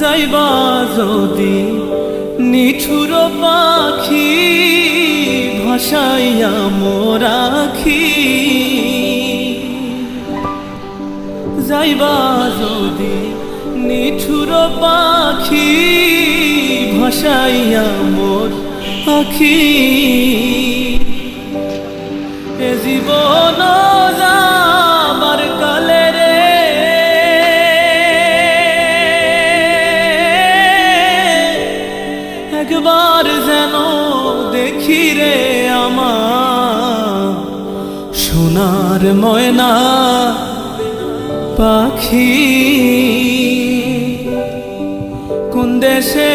যাইবা যদি নিঠুর পাখি ভাসাইয়া মোর আখি, যাইবা যদি নিঠুর পাখি ভাসাইয়া মোর আখি, এ জীবন যাবার কালে রে একবার যেন দেখি রে আমার সোনার ময়না পাখি। কোন দেশে